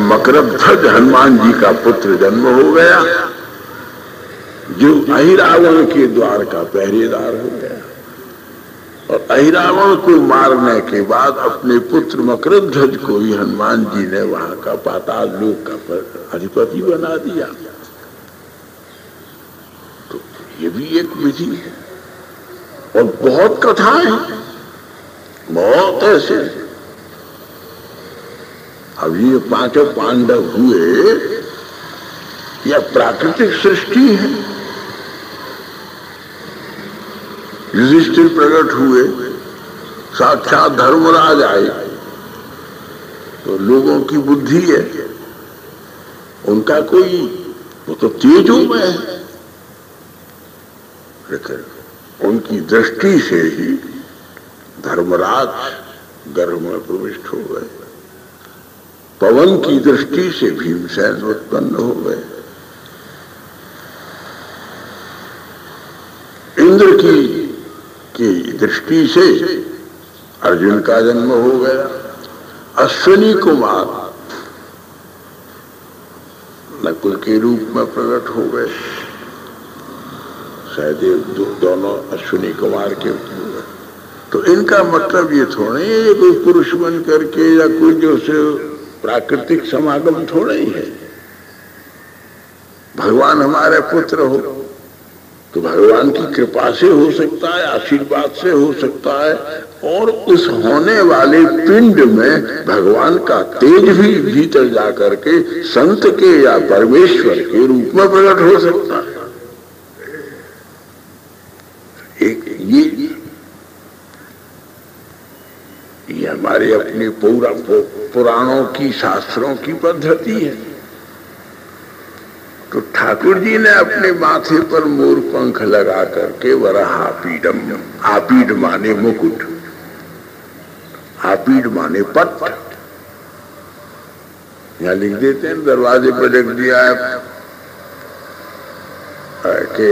मकरध्वज हनुमान जी का पुत्र जन्म हो गया, जो अहिरावण के द्वार का पहरेदार हो गया। और अहिरावण को मारने के बाद अपने पुत्र मकरध्वज को ही हनुमान जी ने वहां का पाताल लोक का अधिपति बना दिया। तो ये भी एक विधि है। और बहुत कथाएं, बहुत ऐसे। अब ये पांचों पांडव हुए, यह प्राकृतिक सृष्टि है। युधिष्ठिर प्रकट हुए, साक्षात धर्मराज आए, तो लोगों की बुद्धि है, उनका कोई, वो तो तेज हो गए, लेकिन उनकी दृष्टि से ही धर्मराज गर्भ में प्रविष्ट हो गए। पवन की दृष्टि से भीमसेन उत्पन्न हो गए। इंद्र की दृष्टि से अर्जुन का जन्म हो गया। अश्विनी कुमार नकुल के रूप में प्रकट हो गए। सहदेव दोनों अश्विनी कुमार के हुए। तो इनका मतलब ये थोड़ा है कोई पुरुष बन करके या कोई जो से प्राकृतिक समागम थोड़ा ही है। भगवान हमारे पुत्र हो तो भगवान की कृपा से हो सकता है, आशीर्वाद से हो सकता है, और उस होने वाले पिंड में भगवान का तेज भी भीतर जाकर के संत के या परमेश्वर के रूप में प्रकट हो सकता है। एक ये हमारे अपने पुराणों की, शास्त्रों की पद्धति है। तो ठाकुर जी ने अपने माथे पर मोर पंख लगा करके वराहापीडम, आपीड माने मुकुट, आपीड माने पट, यहां लिख देते हैं, दरवाजे पर लिख दिया है कि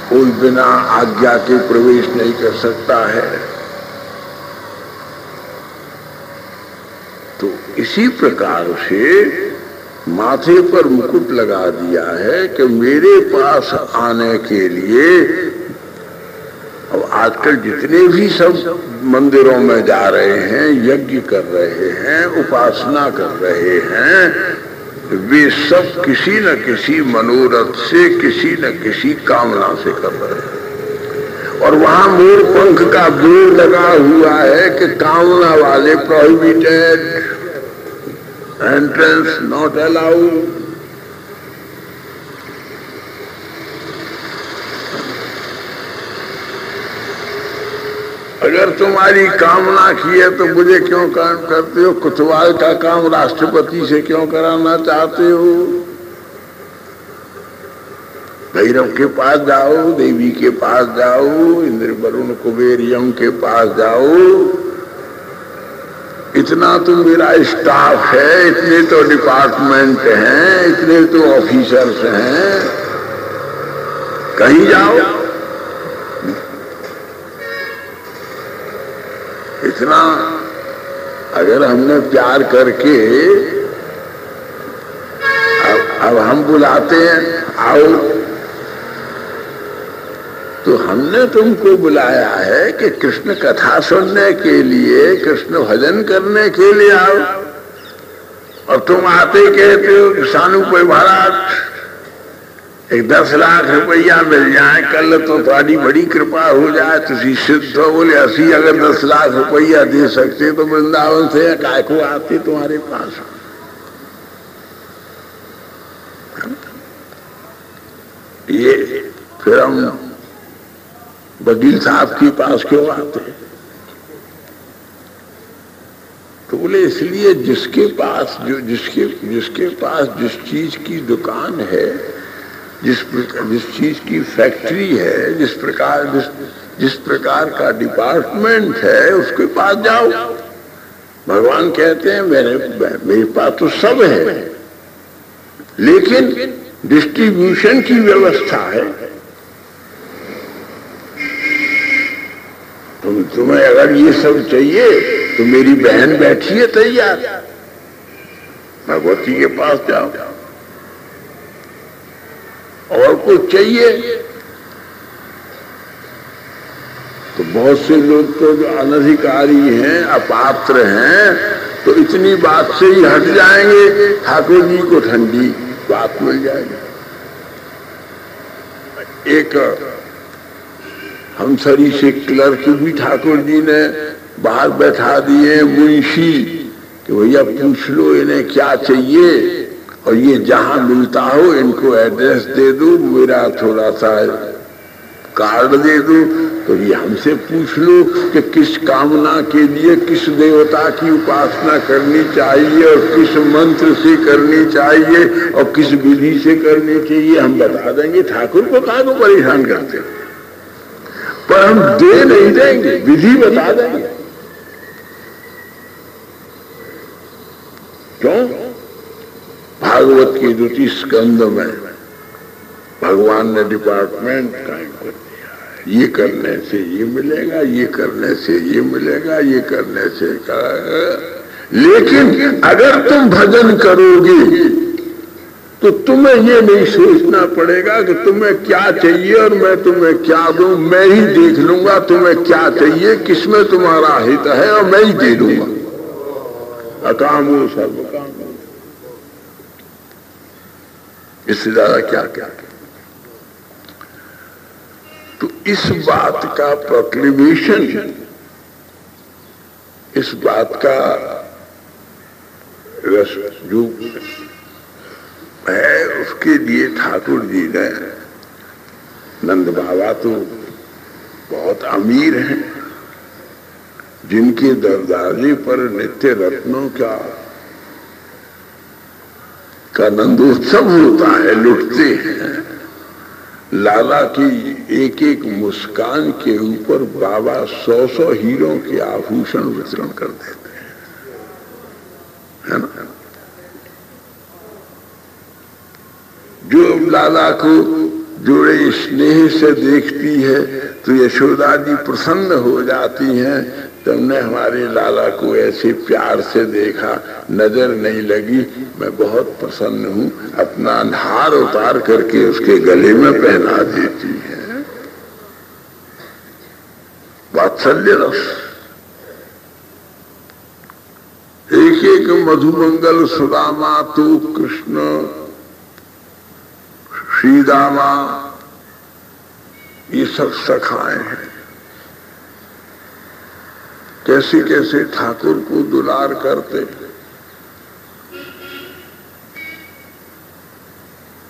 कोई बिना आज्ञा के प्रवेश नहीं कर सकता है। तो इसी प्रकार से माथे पर मुकुट लगा दिया है कि मेरे पास आने के लिए, अब आजकल जितने भी सब मंदिरों में जा रहे हैं, यज्ञ कर रहे हैं, उपासना कर रहे हैं, वे सब किसी न किसी मनोरथ से, किसी न किसी कामना से कर रहे हैं। और वहां मोर पंख का बोर्ड लगा हुआ है कि कामना वाले प्रोहिबिटेड, एंट्रेंस नॉट अलाउड। अगर तुम्हारी कामना की है तो मुझे क्यों काम करते हो? कुतवाल का काम राष्ट्रपति से क्यों कराना चाहते हो? भैरव के पास जाओ, देवी के पास जाओ, इंद्र वरुण कुबेर यम के पास जाओ। इतना तो मेरा स्टाफ है, इतने तो डिपार्टमेंट हैं, इतने तो ऑफिसर्स हैं, कहीं जाओ। इतना अगर हमने प्यार करके, अब हम बुलाते हैं आओ, तो हमने तुमको बुलाया है कि कृष्ण कथा सुनने के लिए, कृष्ण भजन करने के लिए आओ, और तुम आते कहते हो कि सानू कोई महाराज एक 10 लाख रुपया मिल जाए कल तो तुम्हारी बड़ी कृपा हो जाए, तुसी सिद्ध हो। बोले असी अगर 10 लाख रुपया दे सकते तो वृंदावन से काय को आते तुम्हारे पास। ये फिर हम वकील साहब के पास क्यों आते? तो बोले इसलिए जिसके पास जिसके पास जिस चीज की दुकान है, जिस चीज की फैक्ट्री है, जिस प्रकार का डिपार्टमेंट है, उसके पास जाओ। भगवान कहते हैं मेरे पास तो सब है, लेकिन डिस्ट्रीब्यूशन की व्यवस्था है। तुम्हें अगर ये सब चाहिए तो मेरी बहन बैठी है तैयार, भगवती के पास जाओ। और कुछ चाहिए तो बहुत से लोग तो जो अनधिकारी हैं, अपात्र हैं, तो इतनी बात से ही हट जाएंगे, ठाकुर जी को ठंडी बात मिल जाएगी। एक हमसरी से क्लर्क भी ठाकुर जी ने बाहर बैठा दिए मुंशी कि भैया पूछ लो इन्हें क्या चाहिए, और ये जहां मिलता हो इनको एड्रेस दे दो, मेरा थोड़ा सा कार्ड दे दो, तो ये हमसे पूछ लो कि किस कामना के लिए किस देवता की उपासना करनी चाहिए और किस मंत्र से करनी चाहिए और किस विधि से करनी चाहिए, हम बता देंगे। ठाकुर को कहाँ को परेशान करते, पर हम दे नहीं देंगे, विधि बता देंगे। क्यों? भागवत की द्वितीय स्कंद में भगवान ने डिपार्टमेंट कायम कर दिया है, ये करने से ये मिलेगा, ये करने से ये मिलेगा, ये करने से लेकिन अगर तुम भजन करोगे तो तुम्हें ये नहीं सोचना पड़ेगा कि तुम्हें क्या चाहिए और मैं तुम्हें क्या दूं, मैं ही देख लूंगा तुम्हें क्या चाहिए, किसमें तुम्हारा हित है और मैं ही दे दूंगा। अकामो सर्व काम, इससे ज्यादा क्या क्या। तो इस बात का प्रोक्लेमेशन, इस बात का जो है, उसके लिए ठाकुर जी ने, नंद बाबा तो बहुत अमीर हैं, जिनके दरवाजे पर नित्य रत्नों का नंदोत्सव होता है, लुटते हैं। लाला की एक एक मुस्कान के ऊपर बाबा 100-100 हीरों के आभूषण वितरण कर देते हैं, है ना। जो लाला को जोड़े स्नेह से देखती है तो यशोदा जी प्रसन्न हो जाती हैं, तुमने हमारे लाला को ऐसे प्यार से देखा, नजर नहीं लगी, मैं बहुत प्रसन्न हूं, अपना हार उतार करके उसके गले में पहना देती है। वात्सल्य रस। एक एक मधुमंगल सुदामा तो कृष्ण श्रीदामा, ये सब सखाए हैं। कैसे कैसे ठाकुर को दुलार करते।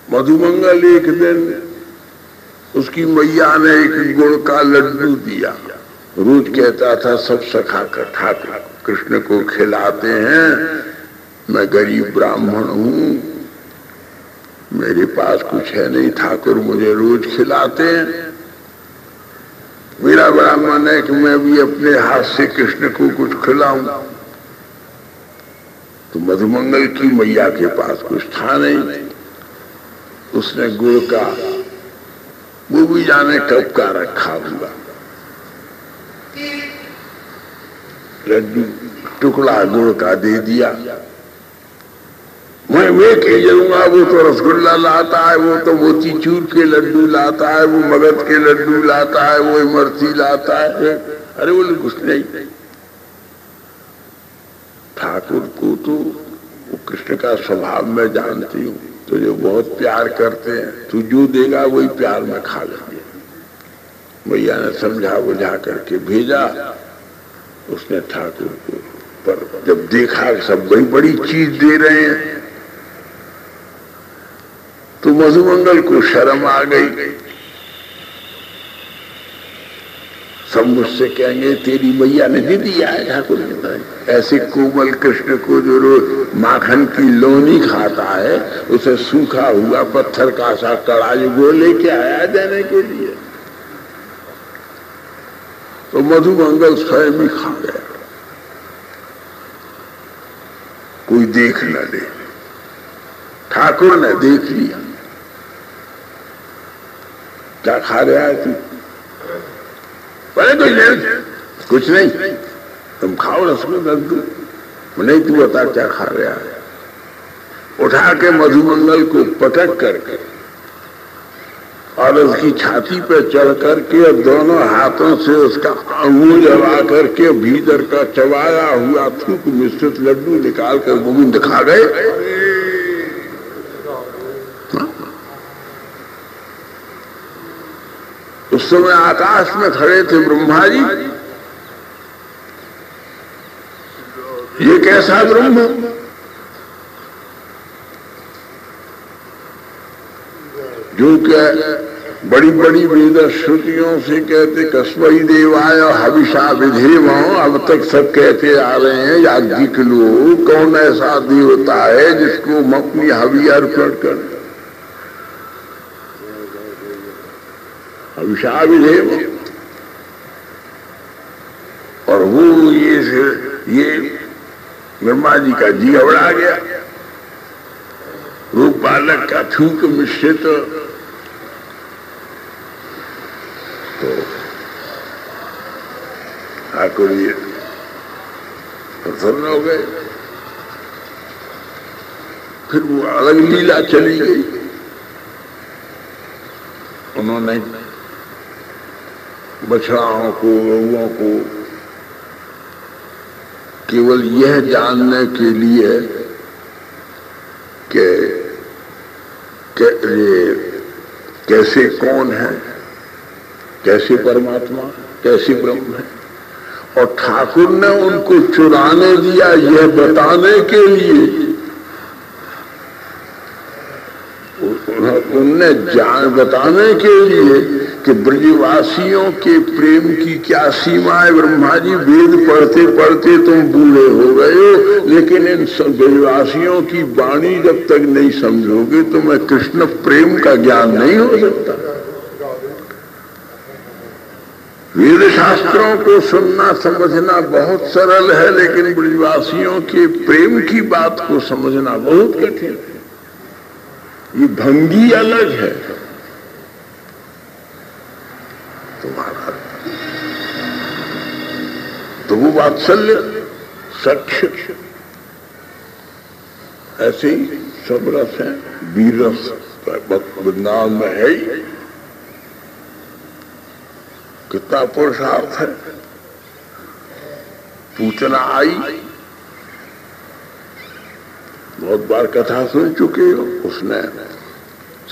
मधुमंगल एक दिन उसकी मैया ने एक गुड़ का लड्डू दिया, रोज कहता था सब सखा कर ठाकुर कृष्ण को खिलाते हैं, मैं गरीब ब्राह्मण हूं, मेरे पास कुछ है नहीं, ठाकुर मुझे रोज खिलाते हैं, मेरा बड़ा मन है कि मैं भी अपने हाथ से कृष्ण को कुछ खिलाऊं। तो मधुमंगल की मैया के पास कुछ था नहीं, उसने गुड़ का, वो भी जाने कब का रखा हुआ लड्डू, टुकड़ा गुड़ का दे दिया। मैं वे के जाऊंगा, वो तो रसगुल्ला लाता है, वो तो मोतीचूर के लड्डू लाता है, वो मगध के लड्डू लाता है, वो इमरती लाता है। अरे बोले कुछ नहीं, ठाकुर को तो वो कृष्ण का स्वभाव मैं जानती हूँ, तुझे बहुत प्यार करते हैं, तू जो देगा वही प्यार में खा लेंगे। भैया ने समझा बुझा करके भेजा। उसने ठाकुर को, पर जब देखा सब बड़ी बड़ी चीज दे रहे हैं तो मधुमंगल को शर्म आ गई। सब मुझसे कहेंगे तेरी मैया ने दे दिया है ठाकुर ने, ऐसे कोमल कृष्ण को जो रोज माखन की लोनी खाता है, उसे सूखा हुआ पत्थर का सा कड़ा वो लेके आया देने के लिए। तो मधुमंगल स्वयं ही खा गया, कोई देख न ले। ठाकुर ने देख लिया, क्या खा रहा है तू? बोले कुछ नहीं, तुम खाओ रसगुल्ला लड्डू, नहीं तू बता क्या खा रहा है। उठा के मधुमंगल को पटक करके और उसकी छाती पे चढ़ करके दोनों हाथों से उसका अंगूल दबा करके भीतर का चबाया हुआ थूक मिश्रित लड्डू निकाल कर गोविंद खा गए। उस समय आकाश में खड़े थे ब्रह्मा जी। ये कैसा ब्रह्म, जो क्या बड़ी बड़ी वेद श्रुतियों से कहते कस्मई देवाय हविषा विधेमो, अब तक सब कहते आ रहे हैं याज्ञिक लोग, कौन ऐसा देवता है जिसको हम अपनी हवि अर्पण करें। हविषा विधेमो, और वो ये ब्रह्मा जी का जी घबरा गया। रूप बालक का थूक मिश्रित तो ठाकुर जी प्रसन्न हो गए। फिर वो अलग लीला चली गई। उन्होंने बछड़ाओं को, गौओं को केवल यह जानने के लिए कि कैसे कौन है, कैसे परमात्मा, कैसे ब्रह्म है, और ठाकुर ने उनको चुराने दिया यह बताने के लिए। उनने बताने के लिए कि ब्रजवासियों के प्रेम की क्या सीमा है। ब्रह्मा जी वेद पढ़ते पढ़ते तुम बूढ़े हो गए हो, लेकिन इन ब्रजवासियों की वाणी जब तक नहीं समझोगे तो मैं कृष्ण प्रेम का ज्ञान नहीं हो सकता। वेद शास्त्रों को सुनना समझना बहुत सरल है, लेकिन ब्रजवासियों के प्रेम की बात को समझना बहुत कठिन है। ये भंगी अलग है तुम्हारा, तो वो वात्सल्य सख्य ऐसे ही सब रस है। वीर रस वृंदावन में है ही, कितना पुरुषार्थ है। पूछना आई, बहुत बार कथा सुन चुके हो। उसने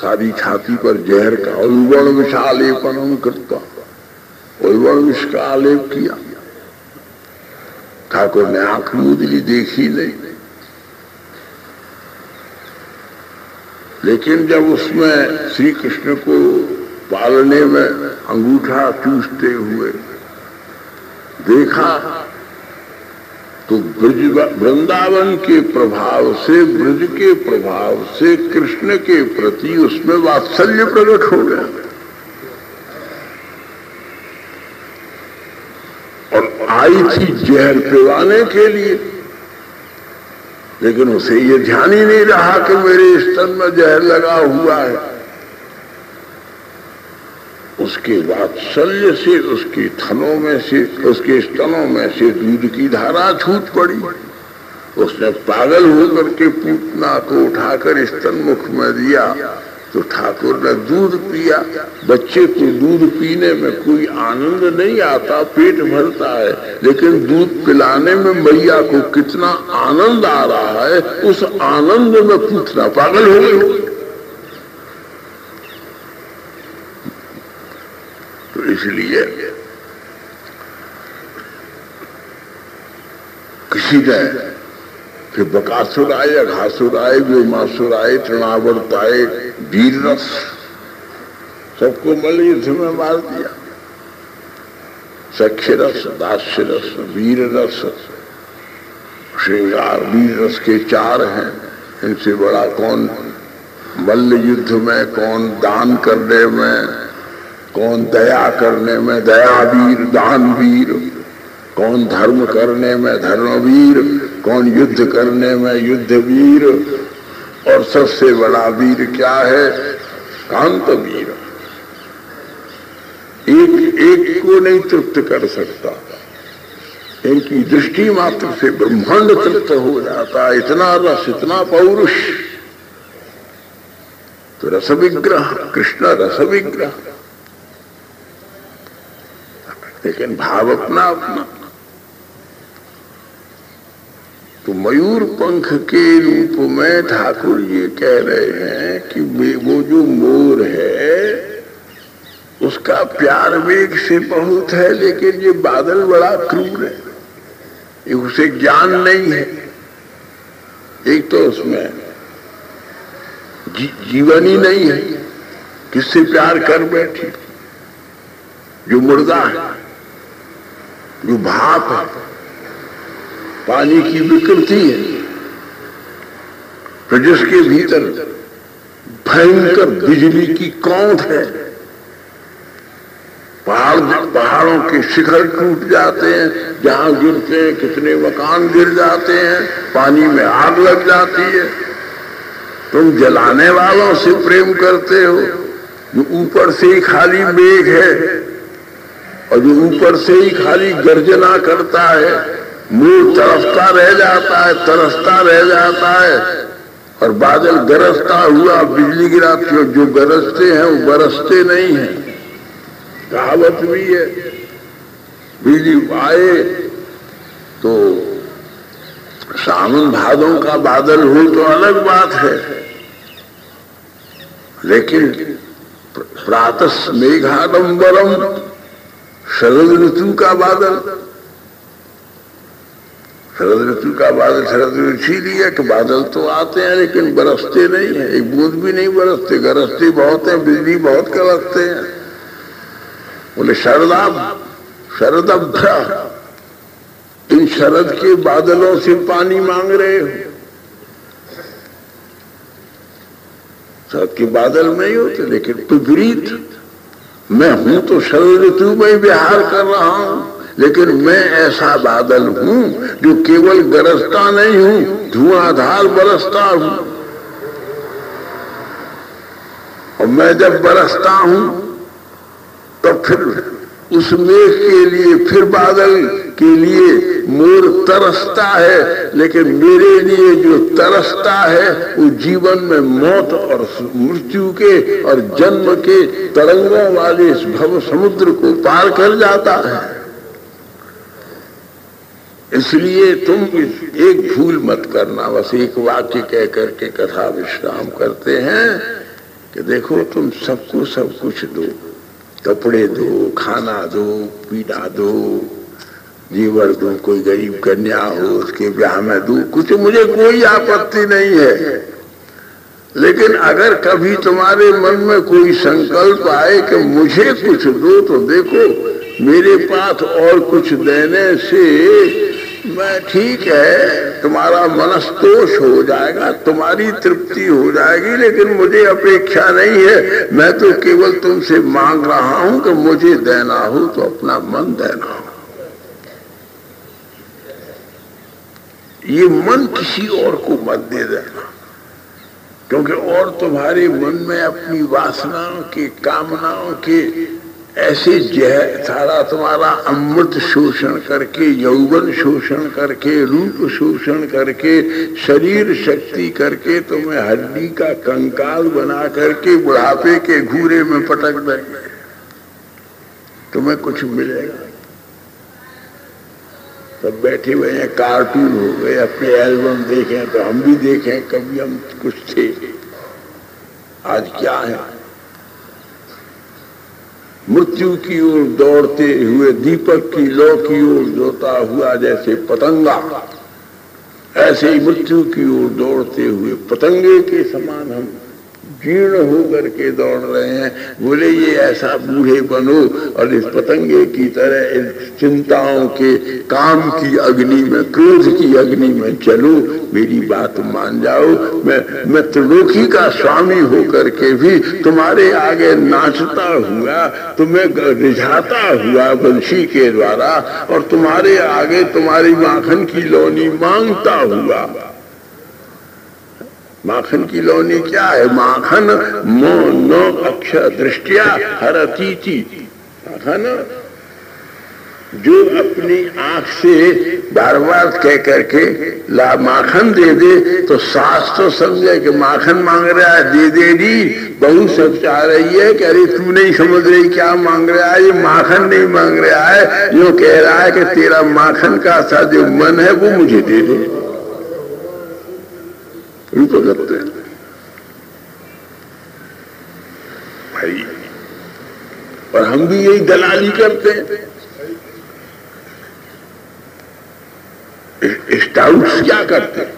सारी छाती पर जहर का उल्वण विषालेपन करता, उल्वण विष का आलेप किया। ठाकुर ने आंख मूंद ली, देखी नहीं। लेकिन जब उसमें श्री कृष्ण को पालने में अंगूठा चूसते हुए देखा तो वृंदावन के प्रभाव से, ब्रज के प्रभाव से कृष्ण के प्रति उसमें वात्सल्य प्रकट हो गया। और आई थी जहर पिलाने के लिए, लेकिन उसे ये ध्यान ही नहीं रहा कि मेरे स्तन में जहर लगा हुआ है। उसके वात्सल्य से उसके थनों में से, उसके स्तनों में से दूध की धारा छूट पड़ी। उसने पागल होकर के पूतना को उठाकर स्तन मुख में दिया तो ठाकुर ने दूध पिया। बच्चे को दूध पीने में कोई आनंद नहीं आता, पेट भरता है, लेकिन दूध पिलाने में मैया को कितना आनंद आ रहा है, उस आनंद में पूतना पागल हो गई। तो इसलिए किसी ने फिर बकासुर आए, अघासुर आए, व्योमासुर आए, तृणावर्त आए, वीर रस सबको मल युद्ध में मार दिया। सख्य रस, दास्य रस, वीर रस, श्रृंगार। वीर रस के 4 हैं, इनसे बड़ा कौन? मल्ल युद्ध में कौन, दान करने में कौन, दया करने में दयावीर, दानवीर, कौन धर्म करने में धर्मवीर, कौन युद्ध करने में युद्धवीर, और सबसे बड़ा वीर क्या है? कांतवीर। एक को नहीं तृप्त कर सकता। इनकी दृष्टि मात्र से ब्रह्मांड तृप्त हो जाता है। इतना रस, इतना पौरुष। तो रस विग्रह, कृष्ण रस विग्रह, लेकिन भाव अपना अपना। तो मयूर पंख के रूप में ठाकुर ये कह रहे हैं कि वो जो मोर है उसका प्यार वेग से बहुत है, लेकिन ये बादल बड़ा क्रूर है, ये उसे ज्ञान नहीं है। एक तो उसमें जीवन ही नहीं है, किससे प्यार कर बैठी। जो मुर्दा है, जो भाप है, पानी की विकृति है, तो जिसके भीतर भयंकर बिजली की कौंध है, पहाड़ों के शिखर टूट जाते हैं, जहां गिरते हैं कितने मकान गिर जाते हैं, पानी में आग लग जाती है। तुम जलाने वालों से प्रेम करते हो, जो ऊपर से ही खाली मेघ है और जो ऊपर से ही खाली गर्जना करता है, मुंह तरसता रह जाता है, तरसता रह जाता है, और बादल गरजता हुआ बिजली गिराती हो। जो गरजते हैं वो बरसते नहीं हैं, कहावत भी है। बिजली आए तो सावन भादों का बादल हो तो अलग बात है, लेकिन प्रातः मेघाडंबरम, शरद ऋतु का बादल, शरद ऋतु का बादल, शरद ऋतु इसीलिए कि बादल तो आते हैं लेकिन बरसते नहीं है, एक बूंद भी नहीं बरसते, गरजते बहुत है, बिजली बहुत कड़कते हैं। बोले शरदभ्य, इन शरद के बादलों से पानी मांग रहे हो। शरद के बादल नहीं होते, लेकिन विपरीत, मैं हूं तो शरद ऋतु में विहार कर रहा हूं, लेकिन मैं ऐसा बादल हूं जो केवल गरजता नहीं हूं, धुआंधार बरसता हूं। और मैं जब बरसता हूं तो फिर उस मेघ के लिए, फिर बादल के लिए मोर तरसता है, लेकिन मेरे लिए जो तरसता है वो जीवन में मौत और मृत्यु के और जन्म के तरंगों वाले इस भव समुद्र को पार कर जाता है। इसलिए तुम एक भूल मत करना। बस एक वाक्य कह करके कथा विश्राम करते हैं कि देखो, तुम सबको सब कुछ दो, कपड़े दो, खाना दो, पीना दो, जीवन दो, कोई गरीब कन्या हो उसके ब्याह में दो, कुछ मुझे कोई आपत्ति नहीं है। लेकिन अगर कभी तुम्हारे मन में कोई संकल्प आए कि मुझे कुछ दो, तो देखो मेरे पास और कुछ देने से मैं, ठीक है, तुम्हारा मनस्तोष हो जाएगा, तुम्हारी तृप्ति हो जाएगी, लेकिन मुझे अपेक्षा नहीं है। मैं तो केवल तुमसे मांग रहा हूं कि मुझे देना हो तो अपना मन देना हो। ये मन किसी और को मत दे देना, क्योंकि और तुम्हारे मन में अपनी वासनाओं के, कामनाओं के ऐसे सारा तुम्हारा अमृत शोषण करके, यौवन शोषण करके, रूप शोषण करके, शरीर शक्ति करके तुम्हें हड्डी का कंकाल बना करके बुढ़ापे के घूरे में पटक देंगे, तुम्हें कुछ मिलेगा। तब बैठे हुए हैं, कार्टून हो गए, अपने एल्बम देखें तो हम भी देखें, कभी हम कुछ थे, आज क्या है। मृत्यु की ओर दौड़ते हुए दीपक की लौ की ओर दौड़ता हुआ जैसे पतंगा, ऐसे ही मृत्यु की ओर दौड़ते हुए पतंगे के समान हम जीर्ण होकर के दौड़ रहे हैं। बोले ये ऐसा बूढ़े बनो और इस पतंगे की तरह इस चिंताओं के, काम की अग्नि में, क्रोध की अग्नि में चलो। मेरी बात मान जाओ, मैं त्रिलोकी का स्वामी होकर के भी तुम्हारे आगे नाचता हुआ, तुम्हें रिझाता हुआ बंशी के द्वारा, और तुम्हारे आगे तुम्हारी माखन की लौनी मांगता हुआ। माखन की लौनी क्या है? माखन मो नो अक्ष दृष्टिया हरतीति। माखन जो अपनी आंख से बार बार कह करके ला माखन दे दे तो सास तो समझे कि माखन मांग रहा है, दे दे दी। बहू सब चाह रही है कि अरे तू नहीं समझ रही क्या मांग रहा है, ये माखन नहीं मांग रहा है, जो कह रहा है कि तेरा माखन का सा जो मन है वो मुझे दे दे। उनको लगते हैं भाई, और हम भी यही दलाली करते हैं। स्टाउट्स क्या करते हैं,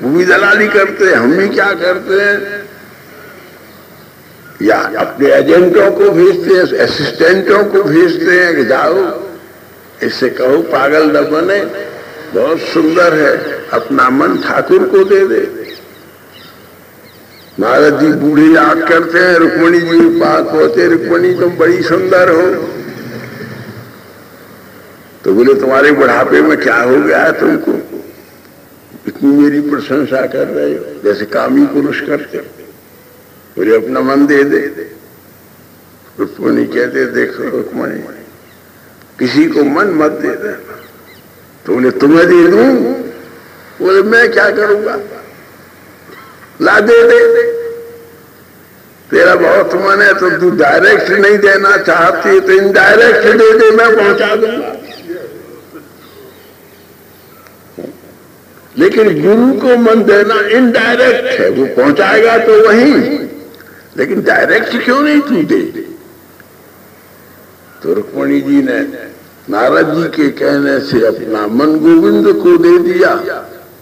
वो भी दलाली करते हैं, हम भी क्या करते हैं, या अपने एजेंटों को भेजते हैं, असिस्टेंटों को भेजते हैं कि जाओ इससे कहो पागल न बने, बहुत सुंदर है, अपना मन ठाकुर को दे दे। नारद जी बूढ़े याद करते हैं, रुक्मणी जी के पास पहुंचे, रुक्मणी तुम बड़ी सुंदर हो। तो बोले तुम्हारे बुढ़ापे में क्या हो गया है तुमको, इतनी मेरी प्रशंसा कर रहे हो, जैसे कामी पुरुष करते। बोले अपना मन दे दे। रुक्मणी कहते देखो रुक्मणी, किसी को मन मत दे देना। तो बोले तुम्हें दे दूं? बोले मैं क्या करूंगा, ला दे दे। तेरा बहुत मन है तो तू डायरेक्ट नहीं देना चाहती तो इनडायरेक्ट दे दे, मैं पहुंचा दूंगा। लेकिन गुरु को मन देना इनडायरेक्ट है, वो पहुंचाएगा तो वही, लेकिन डायरेक्ट क्यों नहीं तू दे। तो रुक्मणी जी ने नारद जी के कहने से अपना मन गोविंद को दे दिया।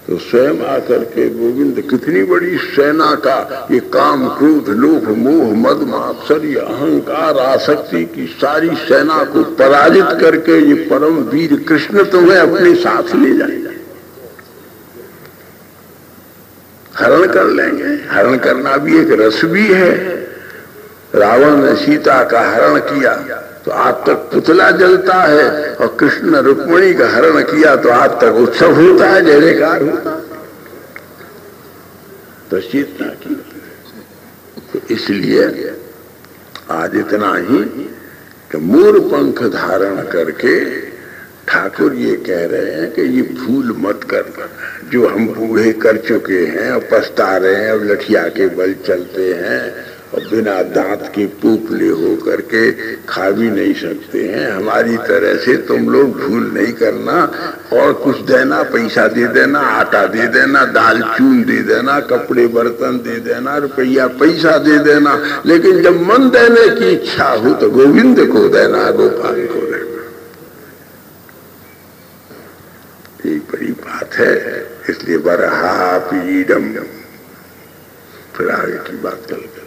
तो स्वयं आकर के गोविंद कितनी बड़ी सेना का ये काम क्रोध लोभ मोह मद मात्सर्य अहंकार आसक्ति की सारी सेना को पराजित करके ये परम वीर कृष्ण तुम्हें अपने साथ ले जाएगा, हरण कर लेंगे। हरण करना भी एक रस भी है। रावण ने सीता का हरण किया तो आज तक पुतला जलता है, और कृष्ण ने रुक्मणी का हरण किया तो आज तक उत्सव होता है, जयकार होता है। तो चेतना की, तो इसलिए आज इतना ही कि मोर पंख धारण करके ठाकुर ये कह रहे हैं कि ये भूल मत कर, जो हम बूढ़े कर चुके हैं और पछता रहे हैं, और लठिया के बल चलते हैं और बिना दांत के पोपले हो करके खा भी नहीं सकते हैं, हमारी तरह से तुम लोग भूल नहीं करना। और कुछ देना, पैसा दे देना, आटा दे देना, दाल चून दे देना, कपड़े बर्तन दे देना, रुपया पैसा दे देना, लेकिन जब मन देने की इच्छा हो तो गोविंद को देना, गोपाल को देना। ये बड़ी बात है। इसलिए बरहा पीडम, फिर आगे की बात कल करें।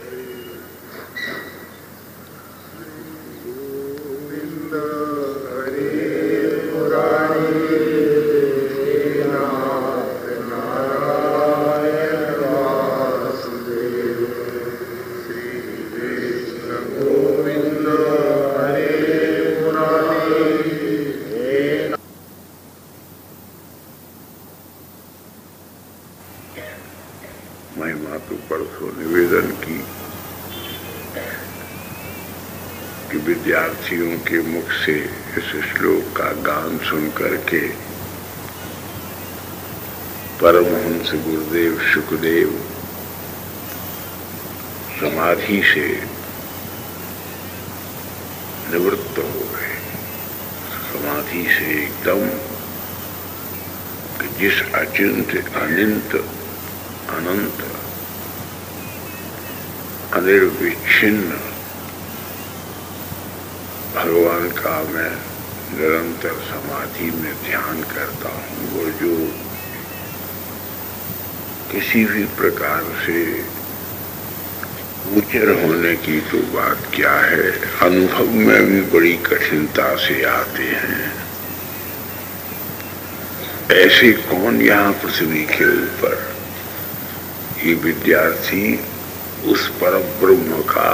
महिमा तो परसों निवेदन की कि विद्यार्थियों के मुख से इस श्लोक का गान सुन करके परमहंस गुरुदेव शुकदेव समाधि से निवृत्त हो गए। समाधि से एकदम कि जिस अचिंत्य अनंत अनंत अनिर्विच्छिन्न भगवान का मैं निरंतर समाधि में ध्यान करता हूँ, वो जो किसी भी प्रकार से ऊंचर होने की तो बात क्या है, अनुभव में भी बड़ी कठिनता से आते हैं। ऐसे कौन यहाँ पृथ्वी के ऊपर, ये विद्यार्थी उस परम ब्रह्म का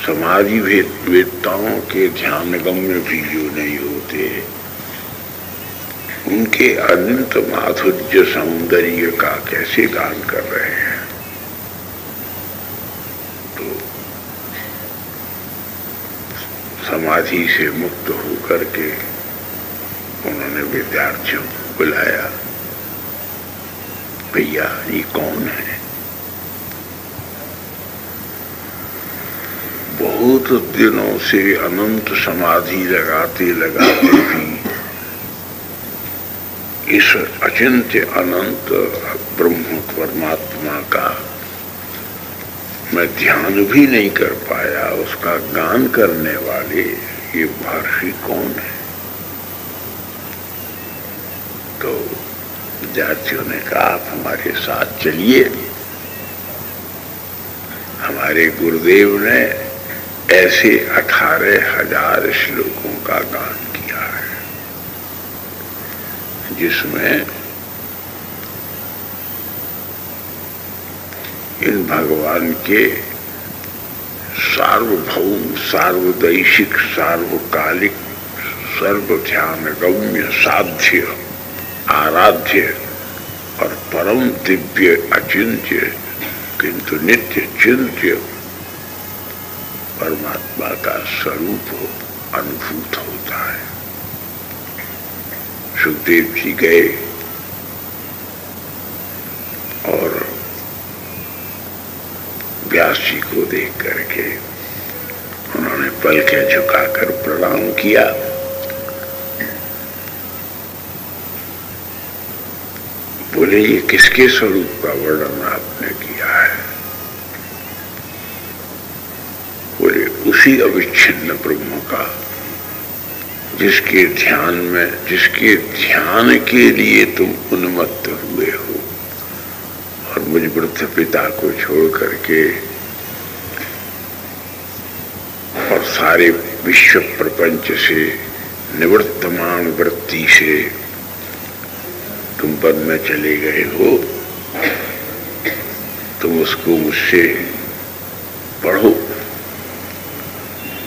समाधि वेदताओं के ध्यान गम्य भी जो नहीं होते, उनके अनंत माधुर्य सौंदर्य का कैसे गान कर रहे हैं। तो समाधि से मुक्त होकर के उन्होंने विद्यार्थियों को बुलाया, भैया ये कौन है? बहुत दिनों से अनंत समाधि लगाते लगाते भी इस अचिंत्य अनंत ब्रह्म परमात्मा का मैं ध्यान भी नहीं कर पाया, उसका गान करने वाले ये महर्षि कौन है? तो विद्यार्थियों ने कहा, आप हमारे साथ चलिए, हमारे गुरुदेव ने ऐसे 18,000 श्लोकों का गान किया है, जिसमें इन भगवान के सार्वभौम, सार्वदैशिक, सार्वकालिक, सर्वध्यान गम्य, साध्य, आराध्य और परम दिव्य, अचिंत्य किंतु नित्य चिंत्य परमात्मा का स्वरूप अनुभूत होता है। सुखदेव जी गए और व्यास जी को देख करके उन्होंने पलकें झुकाकर प्रणाम किया। बोले, ये किसके स्वरूप का वर्णन आपने किया है? बोले, उसी अविच्छिन्न ब्रह्म का, जिसके ध्यान के लिए तुम उन्मत्त हुए हो और मुझ वृद्ध पिता को छोड़ करके और सारे विश्व प्रपंच से निवर्तमान वृत्ति से तुम वन में चले गए हो, तुम उसको मुझसे पढ़ो।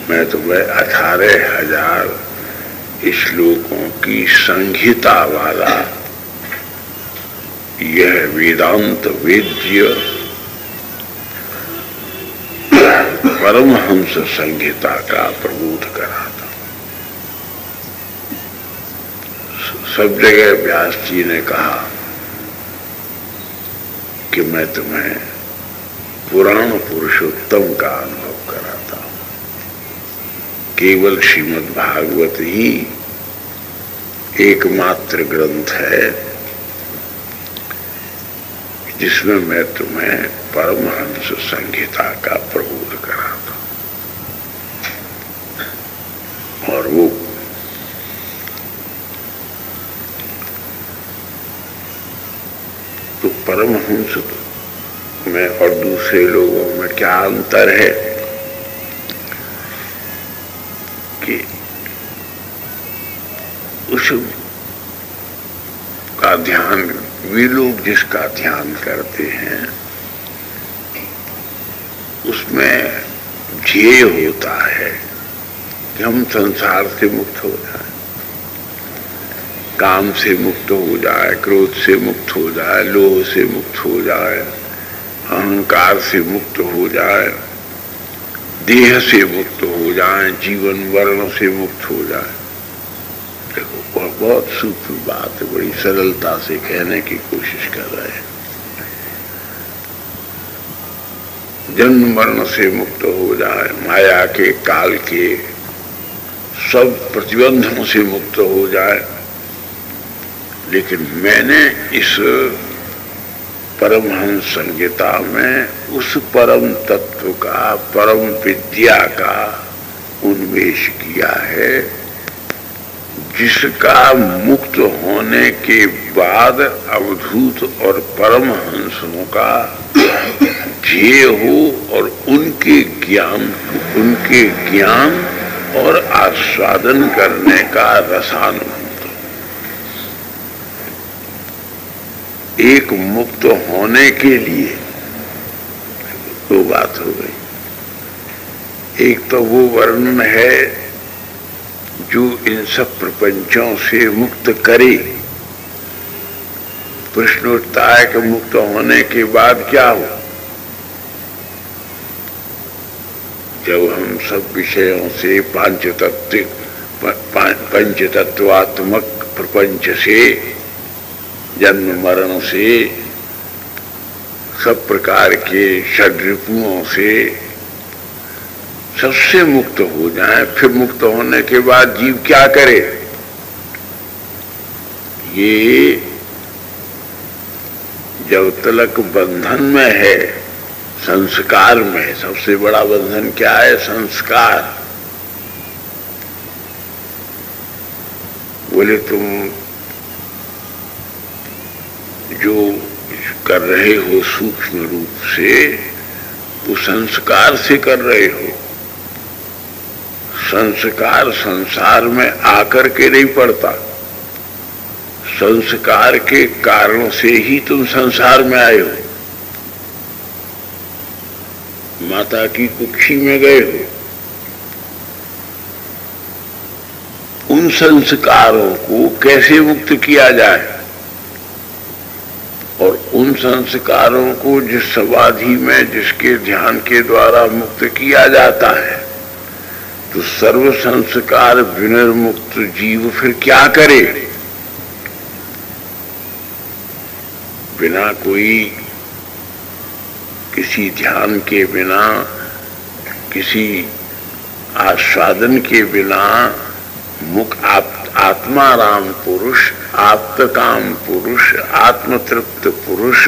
मैं तुम्हें 18,000 श्लोकों की संहिता वाला यह वेदांत वेद्य परमहंस संहिता का प्रबोध कराता। सब जगह व्यास जी ने कहा कि मैं तुम्हें पुराण पुरुषोत्तम का अनुभव कराता हूं। केवल श्रीमद् भागवत ही एकमात्र ग्रंथ है जिसमें मैं तुम्हें परमहंस संहिता का प्रबोध कराता हूं। और वो तो परमहंस में और दूसरे लोगों में क्या अंतर है कि उस का ध्यान, वे लोग जिसका ध्यान करते हैं उसमें ध्येय होता है कि हम संसार से मुक्त हो जाए, काम से मुक्त हो जाए, क्रोध से मुक्त हो जाए, लोभ से मुक्त हो जाए, अहंकार से मुक्त हो जाए, देह से मुक्त हो जाए, जीवन वर्ण से मुक्त हो जाए। देखो, बहुत सूक्ष्म बात है, बड़ी सरलता से कहने की कोशिश कर रहे हैं। जन्म मरण से मुक्त हो जाए, माया के काल के सब प्रतिबंधों से मुक्त हो जाए। लेकिन मैंने इस परमहंस संहिता में उस परम तत्व का, परम विद्या का उन्मेष किया है जिसका मुक्त होने के बाद अवधूत और परमहंसों का ध्येय हो और उनके ज्ञान और आस्वादन करने का रसानुभूत। एक मुक्त होने के लिए दो बात हो गई। एक तो वो वर्णन है जो इन सब प्रपंचों से मुक्त करे। प्रश्न उठता है कि मुक्त होने के बाद क्या हो? जब हम सब विषयों से, पंचतत्वात्मक प्रपंच से, जन्म मरण से, सब प्रकार के षड्रिपुओं से सबसे मुक्त हो जाए। फिर मुक्त होने के बाद जीव क्या करे? ये जब तक बंधन में है, संस्कार में है। सबसे बड़ा बंधन क्या है? संस्कार। बोले तुम जो कर रहे हो सूक्ष्म रूप से, वो संस्कार से कर रहे हो। संस्कार संसार में आकर के नहीं पड़ता, संस्कार के कारण से ही तुम संसार में आए हो। माता की कुक्षी में गए हो, उन संस्कारों को कैसे मुक्त किया जाए, और उन संस्कारों को जिस समाधि में, जिसके ध्यान के द्वारा मुक्त किया जाता है, तो सर्व संस्कार विनिर्मुक्त जीव फिर क्या करे? बिना कोई, किसी ध्यान के बिना, किसी आस्वादन के बिना, आत्माराम पुरुष, आत्मकाम पुरुष, आत्मतृप्त पुरुष,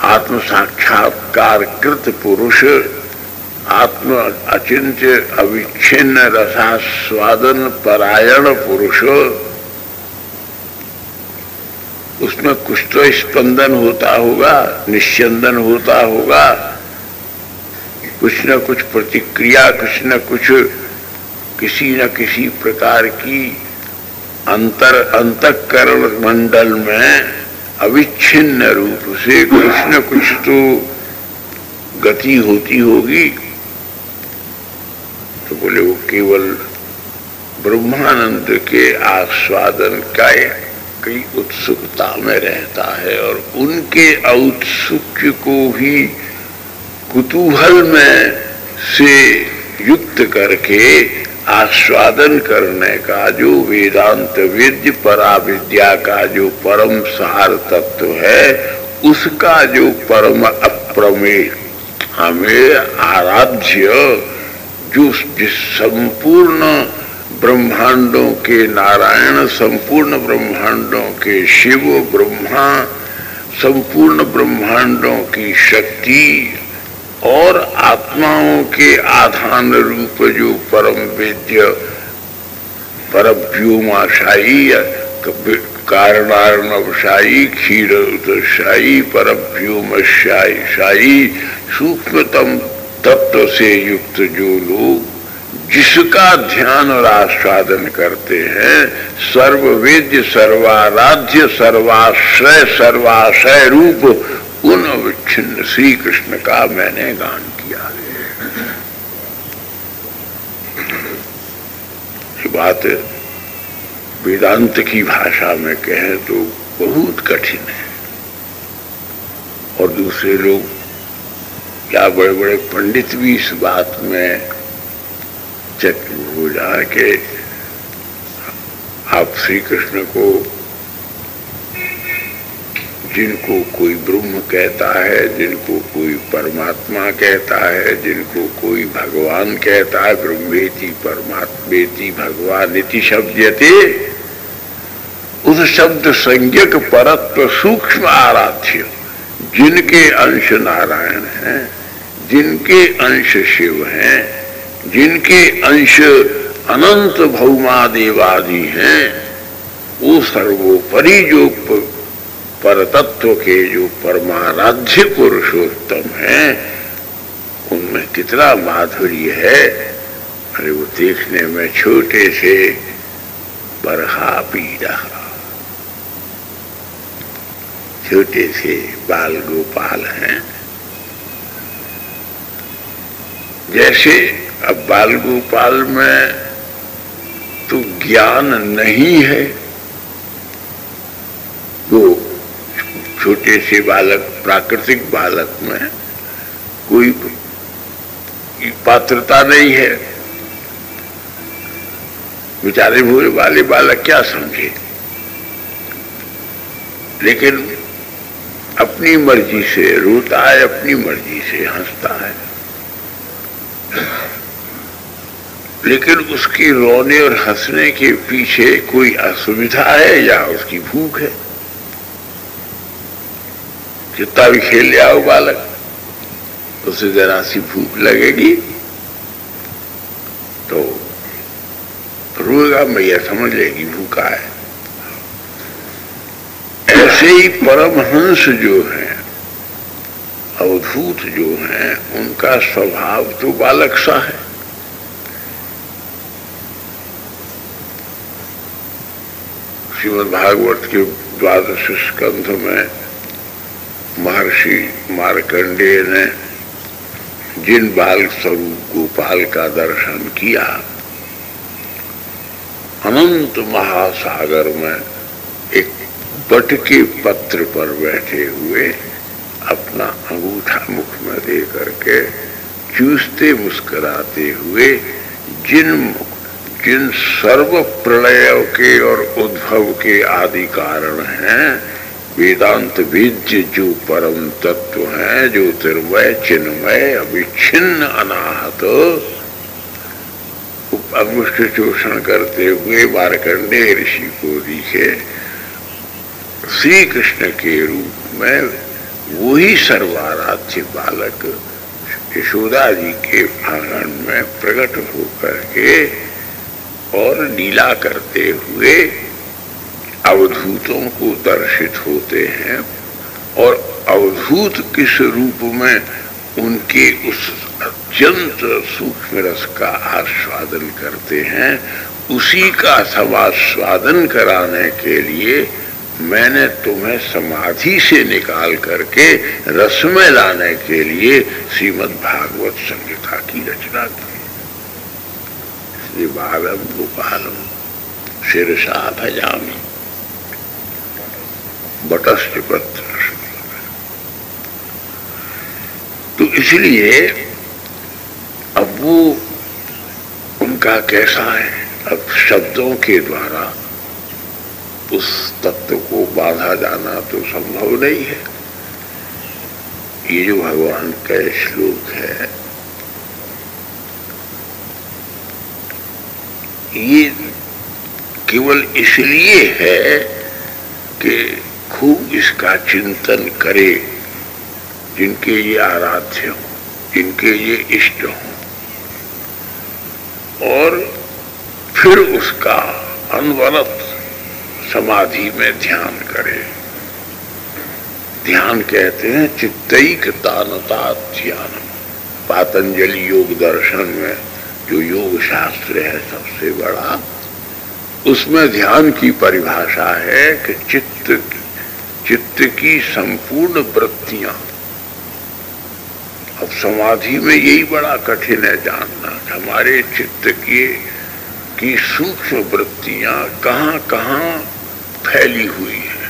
आत्म साक्षात्कारकृत पुरुष, आत्म अचिंत्य अविच्छिन्न रसास्वादन परायण पुरुष, उसमें कुछ तो स्पंदन होता होगा, निस्यंदन होता होगा, कुछ न कुछ प्रतिक्रिया, कुछ न कुछ किसी न किसी प्रकार की अंतःकरण मंडल में अविच्छिन्न रूप से कुछ न कुछ तो गति होती होगी। तो बोले वो केवल ब्रह्मानंद के आस्वादन का कई उत्सुकता में रहता है, और उनके औत्सुक्य को ही कुतूहल में से युक्त करके आस्वादन करने का जो वेदांत विद्य पराविद्या का जो परम सार तत्व है, उसका जो परम अप्रमेय हमें आराध्य, जो जिस संपूर्ण ब्रह्मांडों के नारायण, संपूर्ण ब्रह्मांडों के शिव ब्रह्मा, संपूर्ण ब्रह्मांडों की शक्ति और आत्माओं के आधान रूप जो परम वेद्य, परव्योमाशायी, कारणार्णवशायी, क्षीरोदशायी, परव्योमशायी, सूक्ष्मतम तत्व से युक्त जो लोग जिसका ध्यान और आस्वादन करते हैं, सर्ववेद्य, सर्वाराध्य, सर्वाश्रय, सर्वाशय रूप उन अविच्छिन्न श्री कृष्ण का मैंने गान किया है। ये बात वेदांत की भाषा में कहें तो बहुत कठिन है, और दूसरे लोग या बड़े बड़े पंडित भी इस बात में चकित हो जाए कि आप श्री कृष्ण को, जिनको कोई ब्रह्म कहता है, जिनको कोई परमात्मा कहता है, जिनको कोई भगवान कहता है, ब्रह्मेति परमात्मेति भगवान इति शब्दयते, उस शब्द संज्ञक परत्व सूक्ष्म आराध्य, जिनके अंश नारायण हैं, जिनके अंश शिव हैं, जिनके अंश अनंत भौमादेवादि हैं, वो सर्वोपरि जो परतत्व के जो परमाराध्य पुरुषोत्तम हैं, उनमें कितना माधुर्य है। अरे वो देखने में छोटे से बरहा पी रहा, छोटे से बाल गोपाल हैं। जैसे अब बाल गोपाल में तो ज्ञान नहीं है, वो छोटे से बालक, प्राकृतिक बालक में कोई पात्रता नहीं है। बेचारे भोले वाले बालक क्या समझे, लेकिन अपनी मर्जी से रोता है, अपनी मर्जी से हंसता है, लेकिन उसकी रोने और हंसने के पीछे कोई असुविधा है या उसकी भूख है। कितना भी खेल लिया हो बालक, उसे जरा सी भूख लगेगी तो रोएगा, मैया समझ लेगी भूखा है। ऐसे ही परमहंस जो हैं, अवधूत जो हैं, उनका स्वभाव तो बालक सा है। श्रीमद् भागवत के 12 स्कंध में महर्षि मार्कंडेय ने जिन बाल स्वरूप गोपाल का दर्शन किया, अनंत महासागर में एक बट के पत्र पर बैठे हुए अपना अंगूठा मुख में दे करके चूसते मुस्कुराते हुए जिन सर्व प्रलय के और उद्भव के आदि कारण हैं, वेदांत विद्य जो परम तत्व हैं, ज्योतिर्मय चिन्मय अविच्छिन्न अनाहत, अंगुष्ठ चोषण करते हुए मार्कंडेय ऋषि को दिखे श्री कृष्ण के रूप में वही सर्वाराध्य बालक यशोदा जी के आंगन में प्रकट होकर के और लीला करते हुए अवधूतों को दर्शित होते हैं। और अवधूत किस रूप में उनके उस अत्यंत सूक्ष्म रस का आस्वादन करते हैं, उसी का समास्वादन कराने के लिए मैंने तुम्हें समाधि से निकाल करके रस में लाने के लिए श्रीमद् भागवत संहिता की रचना की। श्री बालम गोपालम शिरसा भजामि बटस्थ पत्र। तो इसलिए अब वो उनका कैसा है, अब शब्दों के द्वारा उस तत्व को बांधा जाना तो संभव नहीं है। ये जो भगवान का श्लोक है, ये केवल इसलिए है कि खूब इसका चिंतन करे जिनके ये आराध्य हों, जिनके ये इष्ट हों, और फिर उसका अनवरत समाधि में ध्यान करे। ध्यान कहते हैं चित्तैकतानता ध्यान। पातंजलि योग दर्शन में जो योग शास्त्र है सबसे बड़ा, उसमें ध्यान की परिभाषा है कि चित्त की संपूर्ण वृत्तियां। अब समाधि में यही बड़ा कठिन है जानना, हमारे चित्त की सूक्ष्म वृत्तियां कहां कहां फैली हुई है,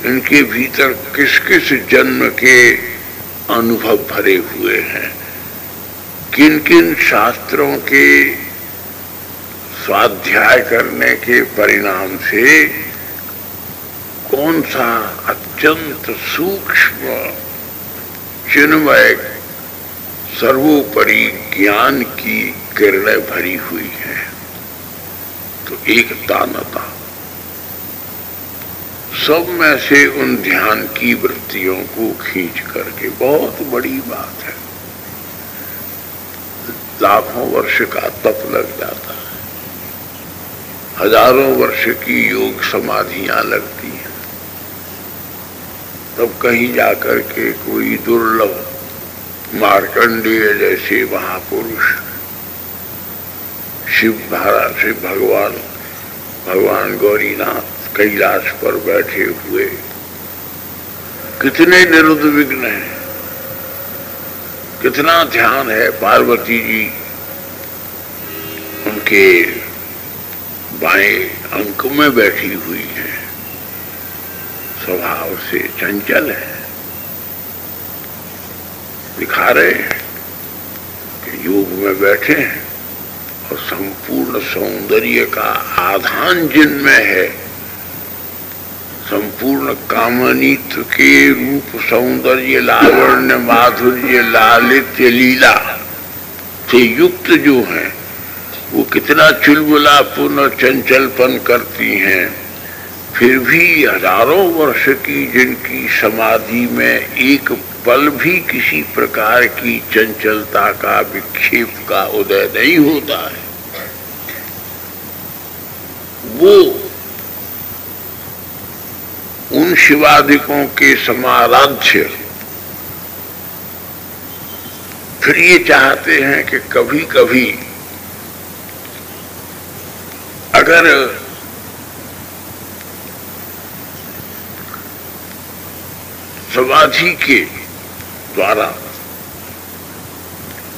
इनके भीतर किस किस जन्म के अनुभव भरे हुए हैं, किन किन शास्त्रों के स्वाध्याय करने के परिणाम से कौन सा अत्यंत सूक्ष्म चिन्मय सर्वोपरि ज्ञान की किरणें भरी हुई हैं। तो एक तानता सब में से उन ध्यान की वृत्तियों को खींच करके, बहुत बड़ी बात है। लाखों वर्ष का तप लग जाता है, हजारों वर्ष की योग समाधियां लगती हैं, तब कहीं जाकर के कोई दुर्लभ मार्कंडेय जैसे महापुरुष शिव भगवान गौरीनाथ कैलाश पर बैठे हुए कितने निरुद्विग्न हैं, कितना ध्यान है। पार्वती जी उनके बाएं अंक में बैठी हुई है, स्वभाव से चंचल है, दिखा रहे हैं में बैठे हैं और संपूर्ण सौंदर्य का आधान जिनमें है, संपूर्ण कामनीत्व के रूप सौंदर्य लावण्य माधुर्य लालित्य लीला से युक्त जो हैं, वो कितना चुलबुलापन और चंचलपन करती हैं, फिर भी हजारों वर्ष की जिनकी समाधि में एक पल भी किसी प्रकार की चंचलता का विक्षेप का उदय नहीं होता है, वो उन शिवादिकों के समाराध्य फिर ये चाहते हैं कि कभी कभी अगर समाधि के द्वारा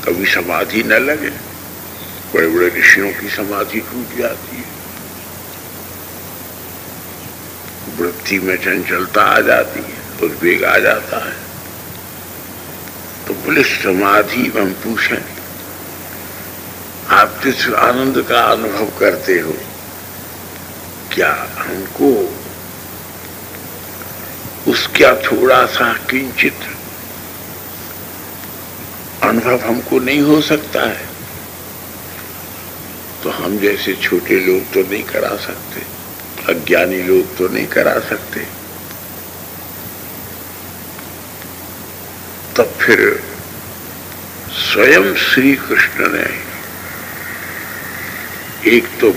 कभी समाधि न लगे, बड़े बड़े ऋषियों की समाधि टूट जाती है, वृत्ति में चंचलता आ जाती है, उद्वेग आ जाता है, तो बोले समाधि में हम पूछें आप जिस आनंद का अनुभव करते हो, क्या हमको उसका थोड़ा सा किंचित अनुभव हमको नहीं हो सकता है? तो हम जैसे छोटे लोग तो नहीं करा सकते, अज्ञानी लोग तो नहीं करा सकते। तब फिर स्वयं श्री कृष्ण ने एक तो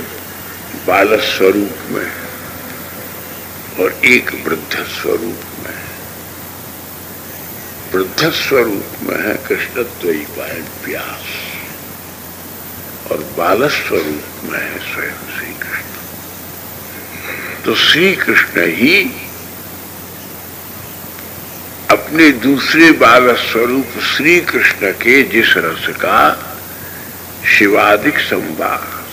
बाल स्वरूप में और एक वृद्ध स्वरूप में, वृद्ध स्वरूप में है कृष्णद्वैपायन व्यास और बाल स्वरूप में है स्वयं श्री कृष्ण। तो श्री कृष्ण ही अपने दूसरे बाल स्वरूप श्री कृष्ण के जिस रस का शिवादिक